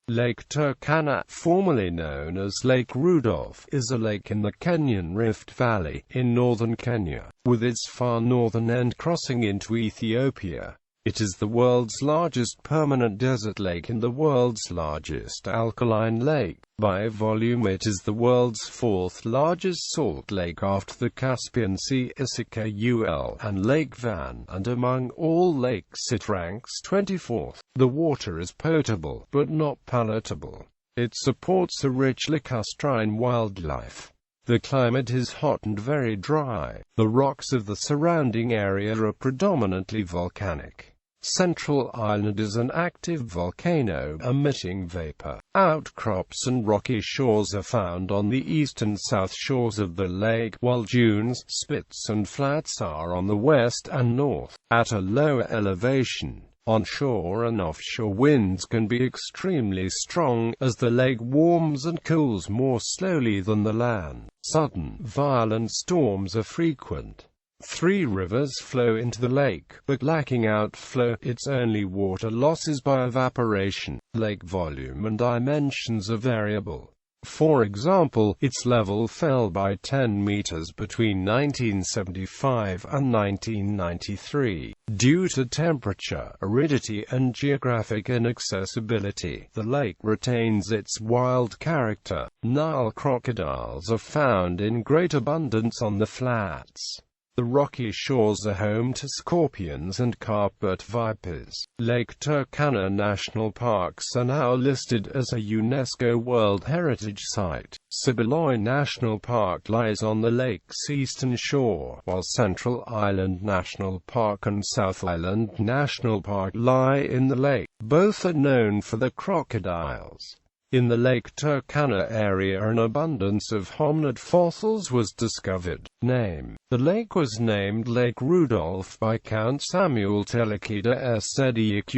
Lake Turkana, formerly known as Lake Rudolf, is a lake in the Kenyan Rift Valley, in northern Kenya, with its far northern end crossing into Ethiopia. It is the world's largest permanent desert lake and the world's largest alkaline lake. By volume it is the world's fourth largest salt lake after the Caspian Sea, Issyk-Kul, and Lake Van, and among all lakes it ranks 24th. The water is potable, but not palatable. It supports a rich lacustrine wildlife. The climate is hot and very dry. The rocks of the surrounding area are predominantly volcanic. Central Island is an active volcano, emitting vapor. Outcrops and rocky shores are found on the east and south shores of the lake, while dunes, spits and flats are on the west and north. At a lower elevation, onshore and offshore winds can be extremely strong, as the lake warms and cools more slowly than the land. Sudden, violent storms are frequent. 3 rivers flow into the lake, but lacking outflow, its only water loss is by evaporation. Lake volume and dimensions are variable. For example, its level fell by 10 meters between 1975 and 1993. Due to temperature, aridity and geographic inaccessibility, the lake retains its wild character. Nile crocodiles are found in great abundance on the flats. The rocky shores are home to scorpions and carpet vipers. Lake Turkana National Parks are now listed as a UNESCO World Heritage Site. Issyk-Kul National Park lies on the lake's eastern shore, while Central Island National Park and South Island National Park lie in the lake. Both are known for the crocodiles. In the Lake Turkana area an abundance of hominid fossils was discovered. Name: the lake was named Lake Rudolf by Count Samuel Ethiopia.It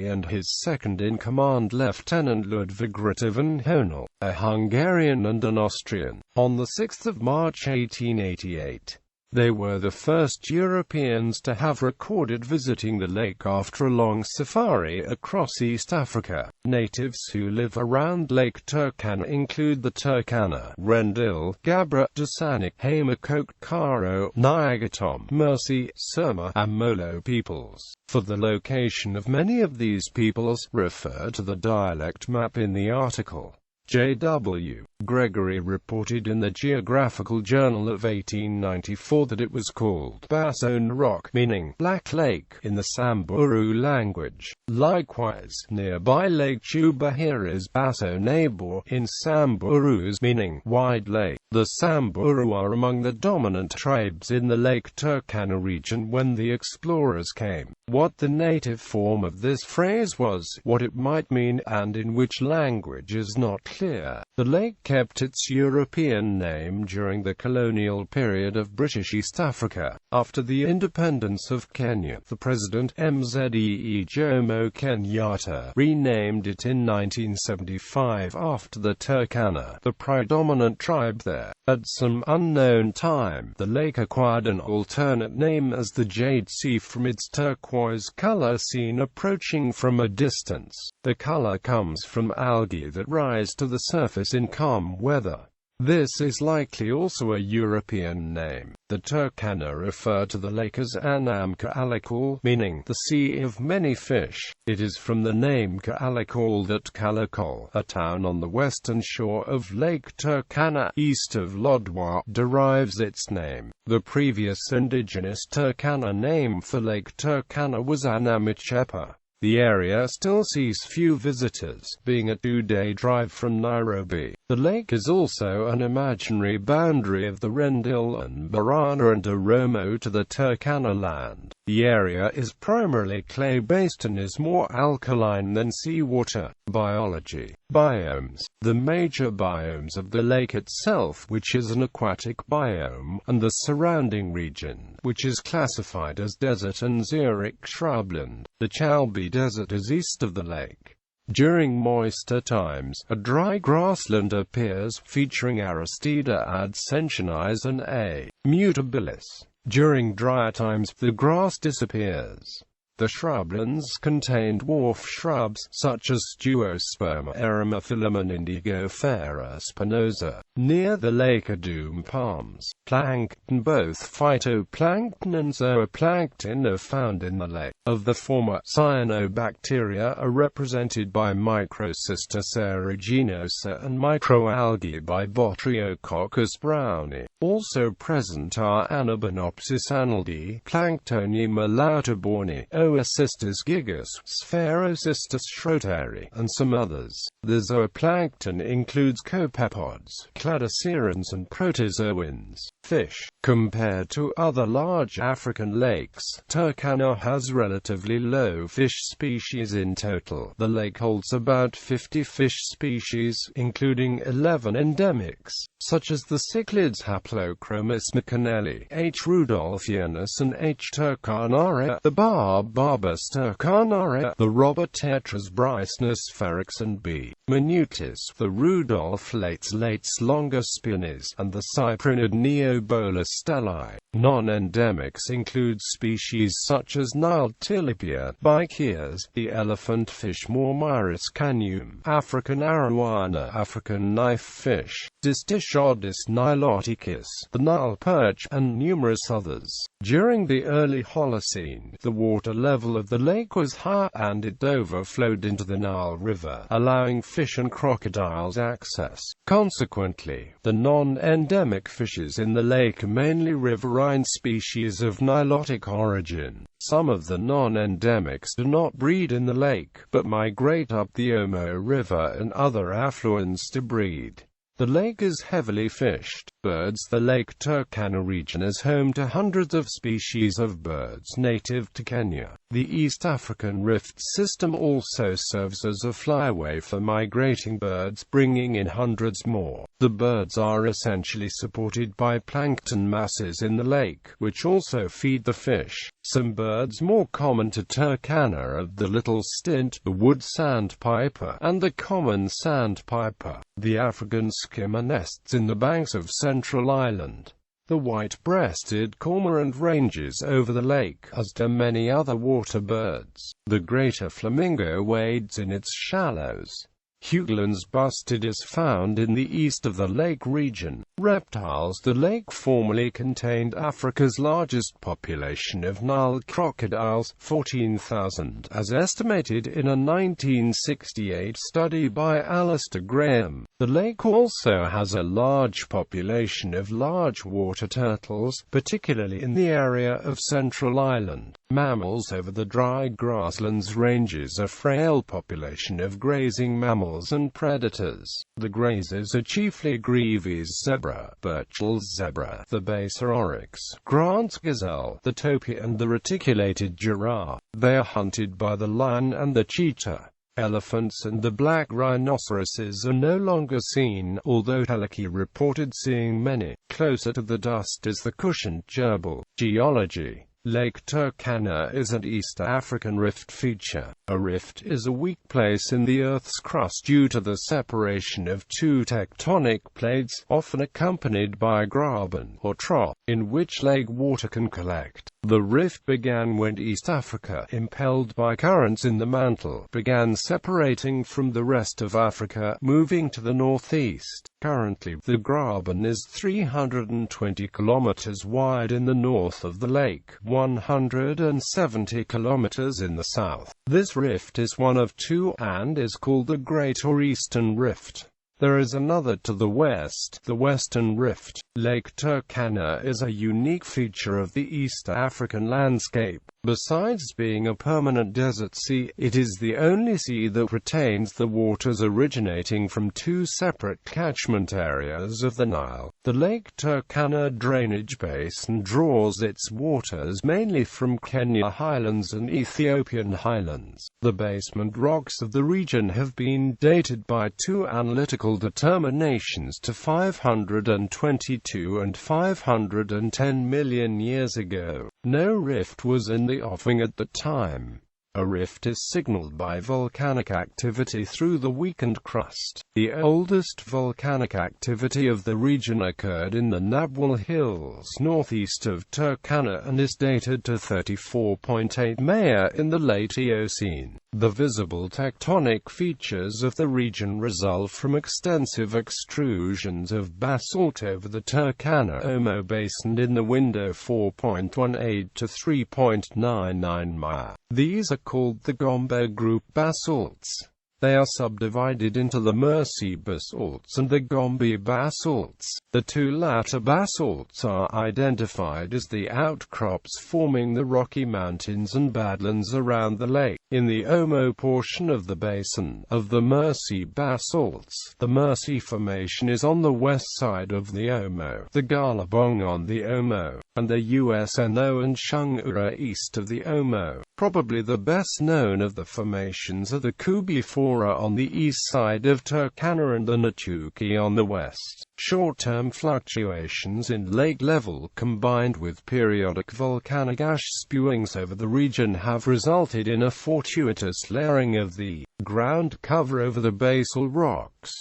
and his second-in-command Lieutenant Ludwig Rittivan Honel, a Hungarian and an Austrian, on 6 March 1888. They were the first Europeans to have recorded visiting the lake after a long safari across East Africa. Natives who live around Lake Turkana include the Turkana, Rendille, Gabra, Dasanic, Hamakok, Karo, Nyagatom, Mercy, Surma, and Molo peoples. For the location of many of these peoples, refer to the dialect map in the article. J.W. Gregory reported in the Geographical Journal of 1894 that it was called Basso Rock, meaning Black Lake, in the Samburu language. Likewise, nearby Lake Chubahira is Basso Nabor, in Samburus, meaning Wide Lake. The Samburu are among the dominant tribes in the Lake Turkana region when the explorers came. What the native form of this phrase was, what it might mean, and in which language is not clear. The lake kept its European name during the colonial period of British East Africa. After the independence of Kenya, the President Mzee Jomo Kenyatta renamed it in 1975 after the Turkana, the predominant tribe there. At some unknown time, the lake acquired an alternate name as the Jade Sea from its turquoise color seen approaching from a distance. The color comes from algae that rise to the surface in calm weather. This is likely also a European name. The Turkana refer to the lake as Issyk-Kul, meaning the sea of many fish. It is from the name Issyk-Kul that Kalakol, a town on the western shore of Lake Turkana, east of Lodwar, derives its name. The previous indigenous Turkana name for Lake Turkana was Anamichepa. The area still sees few visitors, being a 2-day drive from Nairobi. The lake is also an imaginary boundary of the Rendille and Barana and Oromo to the Turkana land. The area is primarily clay-based and is more alkaline than seawater. Biology. Biomes. The major biomes of the lake itself, which is an aquatic biome, and the surrounding region, which is classified as desert and xeric shrubland. The Chalbi Desert is east of the lake. During moister times, a dry grassland appears, featuring Aristida adscensionis and A. mutabilis. During drier times, the grass disappears. The shrublands contain dwarf shrubs, such as Duosperma erymphyllum and Indigofera spinosa. Near the lake are doom palms. Plankton. Both phytoplankton and zooplankton are found in the lake. Of the former, cyanobacteria are represented by Microcystis aeruginosa and microalgae by Botryococcus browni. Also present are Anabanopsis anneldi, Planktonema lauterborni, Oocystis gigas, Sphaerocystis schroeteri, and some others. The zooplankton includes copepods, cladocerans and protozoans. Fish. Compared to other large African lakes, Turkana has relatively low fish species in total. The lake holds about 50 fish species, including 11 endemics, such as the cichlids Haplochromis mccanelli, H. rudolfianus and H. turkanaria, the barb Barbus turkanaria, the robber tetras Brycenus ferox and B. minutus, the Rudolf lates longa spinis, and the cyprinid Neobolus stellae. Non-endemics include species such as Nile tilapia, bichias, the elephant fish Mormyris canuum, African arowana, African knife fish, Distischodis niloticus, the Nile perch, and numerous others. During the early Holocene, the water level of the lake was high, and it overflowed into the Nile River, allowing fish and crocodiles access. Consequently, the non-endemic fishes in the lake are mainly riverine species of nilotic origin. Some of the non-endemics do not breed in the lake, but migrate up the Omo River and other affluents to breed. The lake is heavily fished. Birds. The Lake Turkana region is home to hundreds of species of birds native to Kenya. The East African Rift system also serves as a flyway for migrating birds, bringing in hundreds more. The birds are essentially supported by plankton masses in the lake, which also feed the fish. Some birds more common to Turkana are the little stint, the wood sandpiper, and the common sandpiper. The African skimmer nests in the banks of Central Island. The white-breasted cormorant ranges over the lake, as do many other water birds. The greater flamingo wades in its shallows. Hugeland's bustard is found in the east of the lake region. Reptiles. The lake formerly contained Africa's largest population of Nile crocodiles, 14,000, as estimated in a 1968 study by Alistair Graham. The lake also has a large population of large water turtles, particularly in the area of Central Island. Mammals. Over the dry grasslands ranges a frail population of grazing mammals and predators. The grazers are chiefly Grevy's zebra, Burchell's zebra, the Baser oryx, Grant's gazelle, the topia and the reticulated giraffe. They are hunted by the lion and the cheetah. Elephants and the black rhinoceroses are no longer seen, although Teleki reported seeing many. Closer to the dust is the cushioned gerbil. Geology. Lake Turkana is an East African rift feature. A rift is a weak place in the Earth's crust due to the separation of two tectonic plates, often accompanied by a graben, or trough, in which lake water can collect. The rift began when East Africa, impelled by currents in the mantle, began separating from the rest of Africa, moving to the northeast. Currently, the graben is 320 kilometers wide in the north of the lake, 170 kilometers in the south. This rift is one of two, and is called the Great or Eastern Rift. There is another to the west, the Western Rift. Lake Turkana is a unique feature of the East African landscape. Besides being a permanent desert sea, it is the only sea that retains the waters originating from two separate catchment areas of the Nile. The Lake Turkana drainage basin draws its waters mainly from Kenya highlands and Ethiopian highlands. The basement rocks of the region have been dated by two analytical determinations to 522 and 510 million years ago. No rift was in the offing at the time. A rift is signaled by volcanic activity through the weakened crust. The oldest volcanic activity of the region occurred in the Nabwal Hills northeast of Turkana and is dated to 34.8 Maya in the late Eocene. The visible tectonic features of the region result from extensive extrusions of basalt over the Turkana-Omo Basin in the window 4.18 to 3.99 Maya. These are called the Gombe group basalts. They are subdivided into the Mercy basalts and the Gombe basalts. The two latter basalts are identified as the outcrops forming the Rocky Mountains and Badlands around the lake. In the Omo portion of the basin of the Mercy basalts, the Mercy Formation is on the west side of the Omo, the Galabong on the Omo, and the USNO and Shungura east of the Omo. Probably the best known of the formations are the Kubifora on the east side of Turkana and the Natuki on the west. Short-term fluctuations in lake level combined with periodic volcanic ash spewings over the region have resulted in a fortuitous layering of the ground cover over the basal rocks.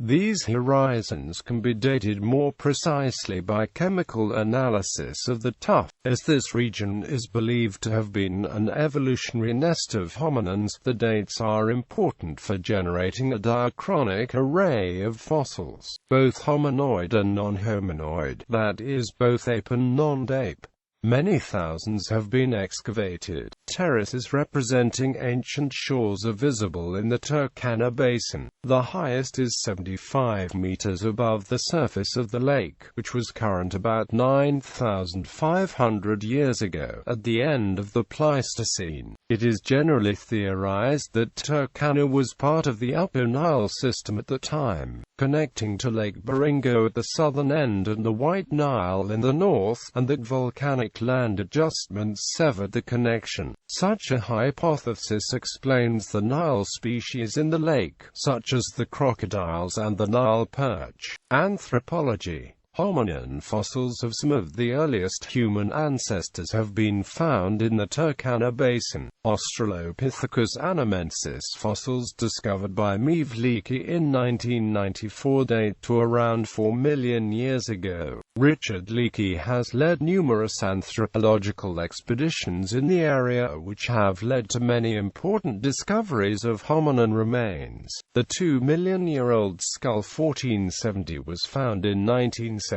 These horizons can be dated more precisely by chemical analysis of the tuff. As this region is believed to have been an evolutionary nest of hominins, the dates are important for generating a diachronic array of fossils, both hominoid and non-hominoid, that is, both ape and non-ape. Many thousands have been excavated. Terraces representing ancient shores are visible in the Turkana Basin. The highest is 75 meters above the surface of the lake, which was current about 9,500 years ago, at the end of the Pleistocene. It is generally theorized that Turkana was part of the Upper Nile system at the time, connecting to Lake Baringo at the southern end and the White Nile in the north, and that volcanic land adjustments severed the connection. Such a hypothesis explains the Nile species in the lake, such as the crocodiles and the Nile perch. Anthropology. Hominin fossils of some of the earliest human ancestors have been found in the Turkana Basin. Australopithecus anamensis fossils discovered by Meave Leakey in 1994 date to around 4 million years ago. Richard Leakey has led numerous anthropological expeditions in the area which have led to many important discoveries of hominin remains. The 2-million-year-old skull 1470 was found in 1972.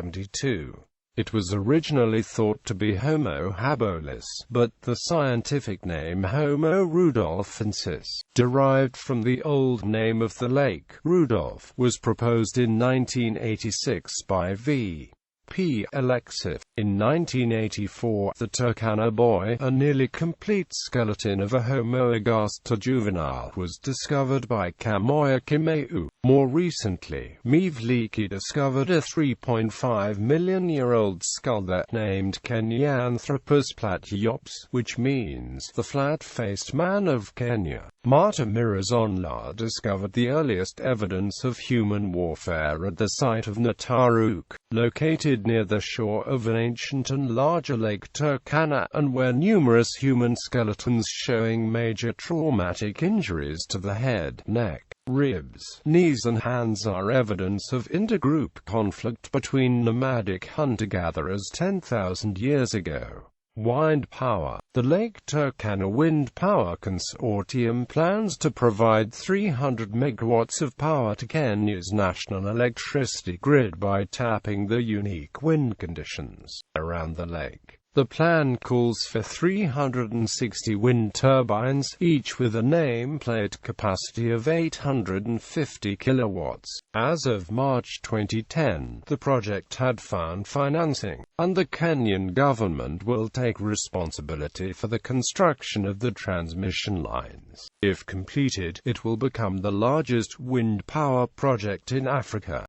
It was originally thought to be Homo habilis, but the scientific name Homo rudolfensis, derived from the old name of the lake, Rudolf, was proposed in 1986 by V. P. Alexif. In 1984, the Turkana boy, a nearly complete skeleton of a Homo ergaster juvenile, was discovered by Kamoya Kimeu. More recently, Meave Leakey discovered a 3.5-million-year-old skull that named Kenyanthropus platyops, which means the flat-faced man of Kenya. Marta Mirazonla discovered the earliest evidence of human warfare at the site of Nataruk, located near the shore of an ancient and larger lake Turkana, and where numerous human skeletons showing major traumatic injuries to the head, neck, ribs, knees and hands are evidence of intergroup conflict between nomadic hunter-gatherers 10,000 years ago. Wind power. The Lake Turkana Wind Power Consortium plans to provide 300 megawatts of power to Kenya's national electricity grid by tapping the unique wind conditions around the lake. The plan calls for 360 wind turbines, each with a nameplate capacity of 850 kilowatts. As of March 2010, the project had found financing, and the Kenyan government will take responsibility for the construction of the transmission lines. If completed, it will become the largest wind power project in Africa.